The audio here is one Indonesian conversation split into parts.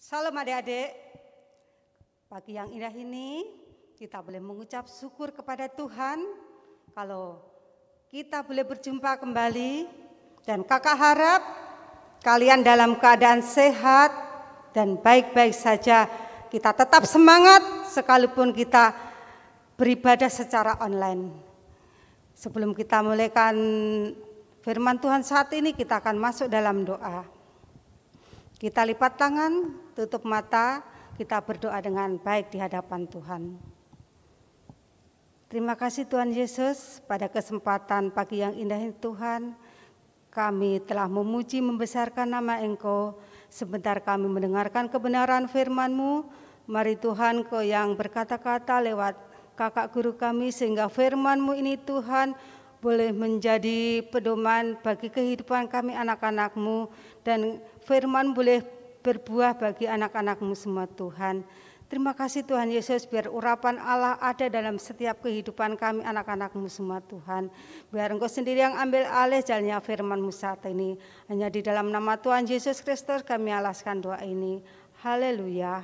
Salam adik-adik, pagi yang indah ini kita boleh mengucap syukur kepada Tuhan kalau kita boleh berjumpa kembali, dan kakak harap kalian dalam keadaan sehat dan baik-baik saja. Kita tetap semangat sekalipun kita beribadah secara online. Sebelum kita mulaikan firman Tuhan saat ini, kita akan masuk dalam doa. Kita lipat tangan, tutup mata, kita berdoa dengan baik di hadapan Tuhan. Terima kasih Tuhan Yesus, pada kesempatan pagi yang indah ini Tuhan, kami telah memuji membesarkan nama Engkau. Sebentar kami mendengarkan kebenaran firman-Mu. Mari Tuhan, Kau yang berkata-kata lewat kakak guru kami, sehingga firman-Mu ini Tuhan boleh menjadi pedoman bagi kehidupan kami anak-anak-Mu, dan firman boleh berbuah bagi anak-anak-Mu semua Tuhan. Terima kasih Tuhan Yesus, biar urapan Allah ada dalam setiap kehidupan kami anak-anak-Mu semua Tuhan. Biar Engkau sendiri yang ambil alih jalannya firman-Mu saat ini. Hanya di dalam nama Tuhan Yesus Kristus kami alaskan doa ini. Haleluya.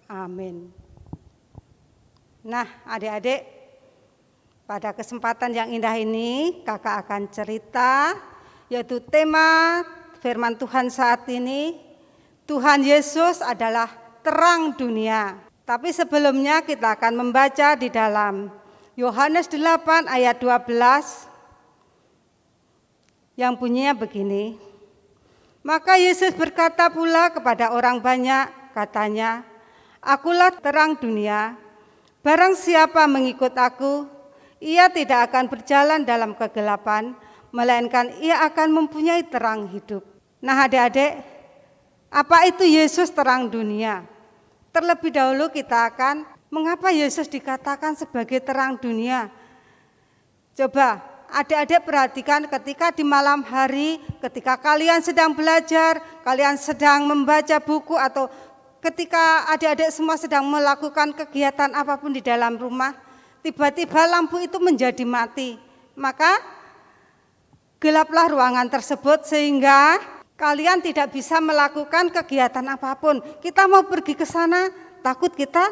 Amin. Nah adik-adik, pada kesempatan yang indah ini kakak akan cerita, yaitu tema firman Tuhan saat ini, Tuhan Yesus adalah terang dunia. Tapi sebelumnya kita akan membaca di dalam Yohanes 8 ayat 12 yang bunyinya begini. Maka Yesus berkata pula kepada orang banyak, katanya, Akulah terang dunia, barang siapa mengikut aku, ia tidak akan berjalan dalam kegelapan, melainkan ia akan mempunyai terang hidup. Nah adik-adik, apa itu Yesus terang dunia? Terlebih dahulu kita akan mengapa Yesus dikatakan sebagai terang dunia. Coba adik-adik perhatikan ketika di malam hari, ketika kalian sedang belajar, kalian sedang membaca buku, atau ketika adik-adik semua sedang melakukan kegiatan apapun di dalam rumah, tiba-tiba lampu itu menjadi mati. Maka gelaplah ruangan tersebut sehingga kalian tidak bisa melakukan kegiatan apapun. Kita mau pergi ke sana, takut kita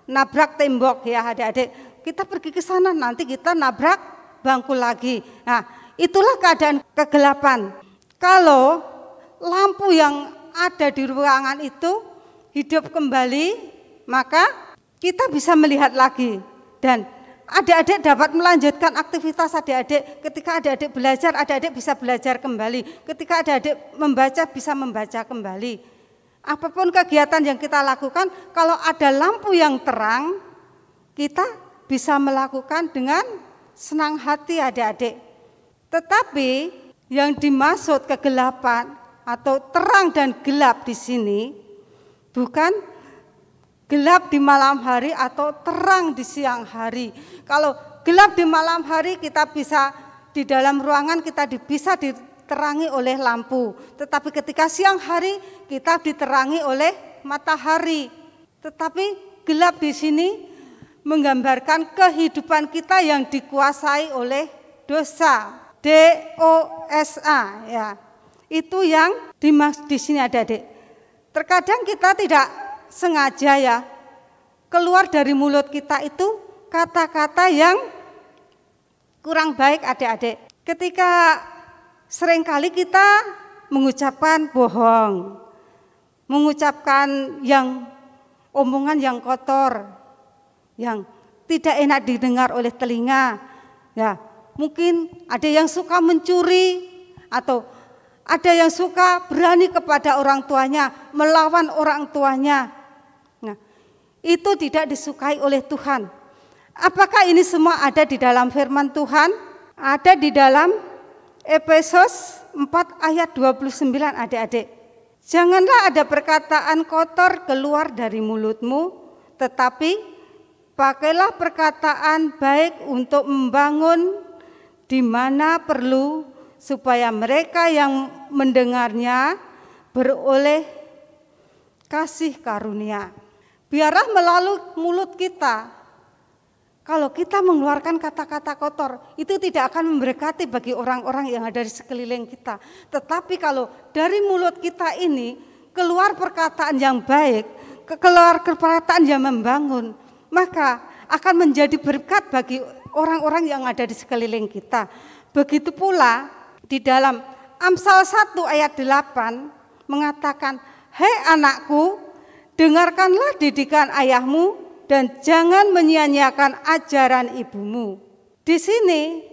nabrak tembok ya adik-adik. Kita pergi ke sana, nanti kita nabrak bangku lagi. Nah, itulah keadaan kegelapan. Kalau lampu yang ada di ruangan itu hidup kembali, maka kita bisa melihat lagi. Dan adik-adik dapat melanjutkan aktivitas adik-adik. Ketika adik-adik belajar, adik-adik bisa belajar kembali. Ketika adik-adik membaca, bisa membaca kembali. Apapun kegiatan yang kita lakukan, kalau ada lampu yang terang, kita bisa melakukan dengan senang hati adik-adik. Tetapi yang dimaksud kegelapan atau terang dan gelap di sini, bukan gelap di malam hari atau terang di siang hari. Kalau gelap di malam hari kita bisa di dalam ruangan kita bisa diterangi oleh lampu. Tetapi ketika siang hari kita diterangi oleh matahari. Tetapi gelap di sini menggambarkan kehidupan kita yang dikuasai oleh dosa. D-O-S-A ya. Itu yang dimaksud di sini adik-adik. Terkadang kita tidak sengaja ya, keluar dari mulut kita itu kata-kata yang kurang baik adik-adik. Ketika seringkali kita mengucapkan bohong, mengucapkan yang omongan yang kotor, yang tidak enak didengar oleh telinga. Ya, mungkin ada yang suka mencuri, atau ada yang suka berani kepada orang tuanya, melawan orang tuanya. Nah, itu tidak disukai oleh Tuhan. Apakah ini semua ada di dalam firman Tuhan? Ada di dalam Efesus 4 ayat 29 adik-adik. Janganlah ada perkataan kotor keluar dari mulutmu, tetapi pakailah perkataan baik untuk membangun di mana perlu, supaya mereka yang mendengarnya beroleh kasih karunia. Biarlah melalui mulut kita, kalau kita mengeluarkan kata-kata kotor, itu tidak akan memberkati bagi orang-orang yang ada di sekeliling kita. Tetapi kalau dari mulut kita ini, keluar perkataan yang baik, keluar perkataan yang membangun, maka akan menjadi berkat bagi orang-orang yang ada di sekeliling kita. Begitu pula di dalam Amsal 1 ayat 8 mengatakan, "Hei anakku, dengarkanlah didikan ayahmu dan jangan menyia-nyiakan ajaran ibumu." Di sini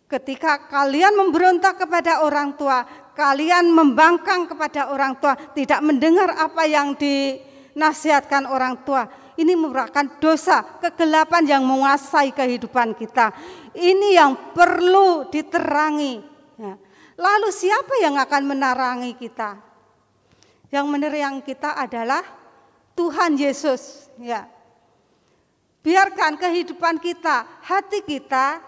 ketika kalian memberontak kepada orang tua, kalian membangkang kepada orang tua, tidak mendengar apa yang dinasihatkan orang tua, ini merupakan dosa, kegelapan yang menguasai kehidupan kita. Ini yang perlu diterangi. Ya. Lalu siapa yang akan menerangi kita? Yang menerangi kita adalah Tuhan Yesus. Ya. Biarkan kehidupan kita, hati kita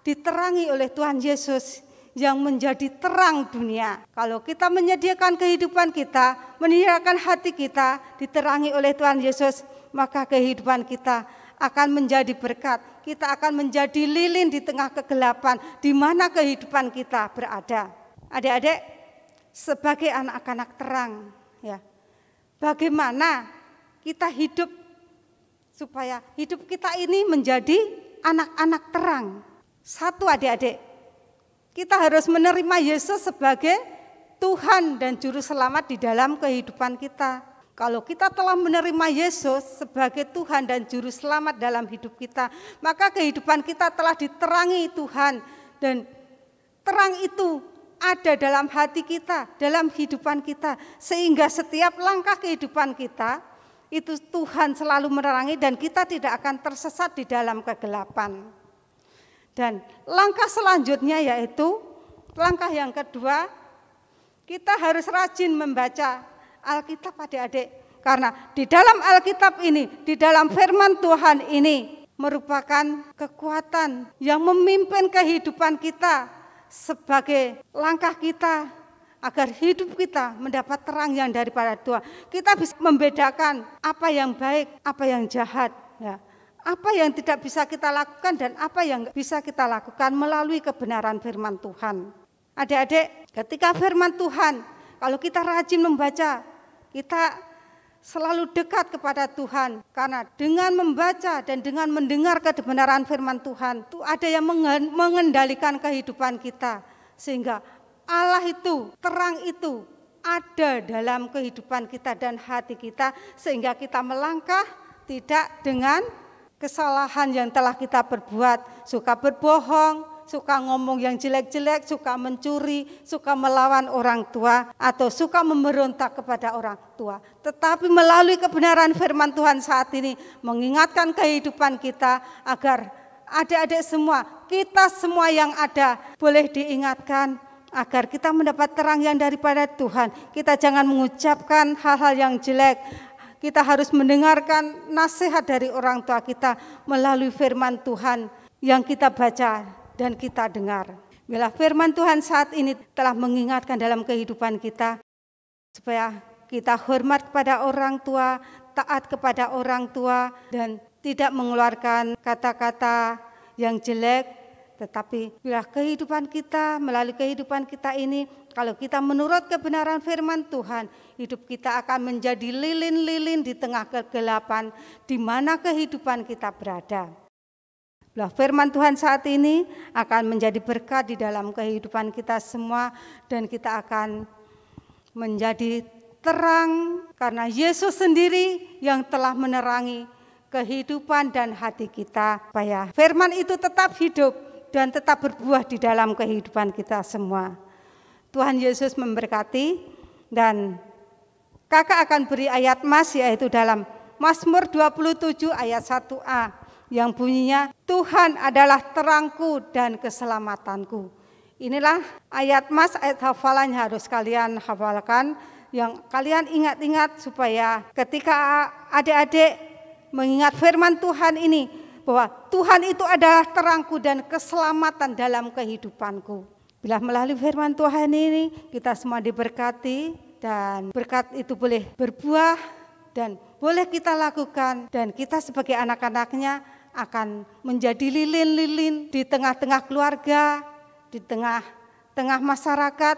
diterangi oleh Tuhan Yesus yang menjadi terang dunia. Kalau kita menyediakan kehidupan kita, menyediakan hati kita diterangi oleh Tuhan Yesus, maka kehidupan kita akan menjadi berkat. Kita akan menjadi lilin di tengah kegelapan di mana kehidupan kita berada. Adik-adik, sebagai anak-anak terang, ya, bagaimana kita hidup supaya hidup kita ini menjadi anak-anak terang. Satu, adik-adik, kita harus menerima Yesus sebagai Tuhan dan Juru Selamat di dalam kehidupan kita. Kalau kita telah menerima Yesus sebagai Tuhan dan Juru Selamat dalam hidup kita, maka kehidupan kita telah diterangi Tuhan, dan terang itu ada dalam hati kita, dalam kehidupan kita, sehingga setiap langkah kehidupan kita itu Tuhan selalu menerangi dan kita tidak akan tersesat di dalam kegelapan. Dan langkah selanjutnya yaitu langkah yang kedua, kita harus rajin membaca Alkitab, adik-adik, karena di dalam Alkitab ini, di dalam firman Tuhan ini merupakan kekuatan yang memimpin kehidupan kita sebagai langkah kita agar hidup kita mendapat terang yang daripada Tuhan. Kita bisa membedakan apa yang baik, apa yang jahat, ya. Apa yang tidak bisa kita lakukan dan apa yang bisa kita lakukan melalui kebenaran firman Tuhan. Adik-adik, ketika firman Tuhan, kalau kita rajin membaca, kita selalu dekat kepada Tuhan. Karena dengan membaca dan dengan mendengar kebenaran firman Tuhan, itu ada yang mengendalikan kehidupan kita. Sehingga Allah itu, terang itu ada dalam kehidupan kita dan hati kita. Sehingga kita melangkah tidak dengan kesalahan yang telah kita perbuat, suka berbohong, suka ngomong yang jelek-jelek, suka mencuri, suka melawan orang tua, atau suka memberontak kepada orang tua. Tetapi melalui kebenaran firman Tuhan saat ini mengingatkan kehidupan kita agar adik-adik semua, kita semua yang ada boleh diingatkan agar kita mendapat terang yang daripada Tuhan. Kita jangan mengucapkan hal-hal yang jelek. Kita harus mendengarkan nasihat dari orang tua kita melalui firman Tuhan yang kita baca dan kita dengar. Bila firman Tuhan saat ini telah mengingatkan dalam kehidupan kita, supaya kita hormat kepada orang tua, taat kepada orang tua, dan tidak mengeluarkan kata-kata yang jelek. Tetapi bila kehidupan kita, melalui kehidupan kita ini, kalau kita menurut kebenaran firman Tuhan, hidup kita akan menjadi lilin-lilin di tengah kegelapan di mana kehidupan kita berada. Bila firman Tuhan saat ini akan menjadi berkat di dalam kehidupan kita semua, dan kita akan menjadi terang karena Yesus sendiri yang telah menerangi kehidupan dan hati kita, supaya firman itu tetap hidup dan tetap berbuah di dalam kehidupan kita semua. Tuhan Yesus memberkati, dan kakak akan beri ayat mas, yaitu dalam Mazmur 27 ayat 1a yang bunyinya, Tuhan adalah terangku dan keselamatanku. Inilah ayat mas, ayat hafalan yang harus kalian hafalkan, yang kalian ingat-ingat supaya ketika adik-adik mengingat firman Tuhan ini, bahwa Tuhan itu adalah terangku dan keselamatan dalam kehidupanku. Bila melalui firman Tuhan ini kita semua diberkati, dan berkat itu boleh berbuah dan boleh kita lakukan, dan kita sebagai anak-anaknya akan menjadi lilin-lilin di tengah-tengah keluarga, di tengah-tengah masyarakat,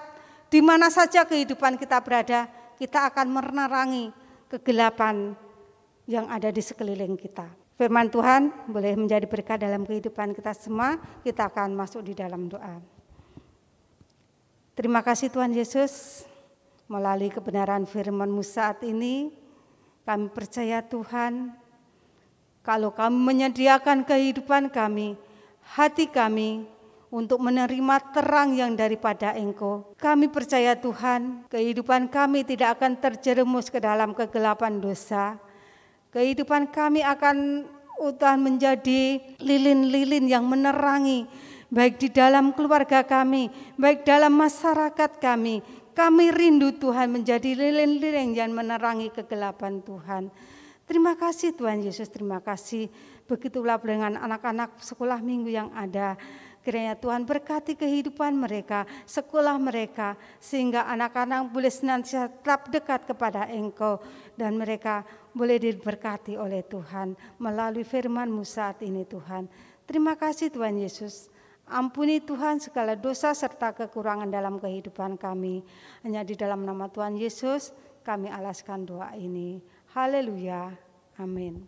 di mana saja kehidupan kita berada, kita akan menerangi kegelapan yang ada di sekeliling kita. Firman Tuhan boleh menjadi berkat dalam kehidupan kita semua. Kita akan masuk di dalam doa. Terima kasih Tuhan Yesus, melalui kebenaran firman-Mu saat ini, kami percaya Tuhan, kalau kami menyediakan kehidupan kami, hati kami untuk menerima terang yang daripada Engkau. Kami percaya Tuhan, kehidupan kami tidak akan terjerumus ke dalam kegelapan dosa. Kehidupan kami akan Tuhan menjadi lilin-lilin yang menerangi, baik di dalam keluarga kami, baik dalam masyarakat kami. Kami rindu Tuhan menjadi lilin-lilin yang menerangi kegelapan Tuhan. Terima kasih Tuhan Yesus, terima kasih. Begitulah dengan anak-anak sekolah minggu yang ada. Kiranya Tuhan berkati kehidupan mereka, sekolah mereka, sehingga anak-anak boleh senantiasa tetap dekat kepada Engkau, dan mereka boleh diberkati oleh Tuhan melalui firman-Mu saat ini Tuhan. Terima kasih Tuhan Yesus. Ampuni Tuhan segala dosa serta kekurangan dalam kehidupan kami. Hanya di dalam nama Tuhan Yesus kami alaskan doa ini. Haleluya. Amin.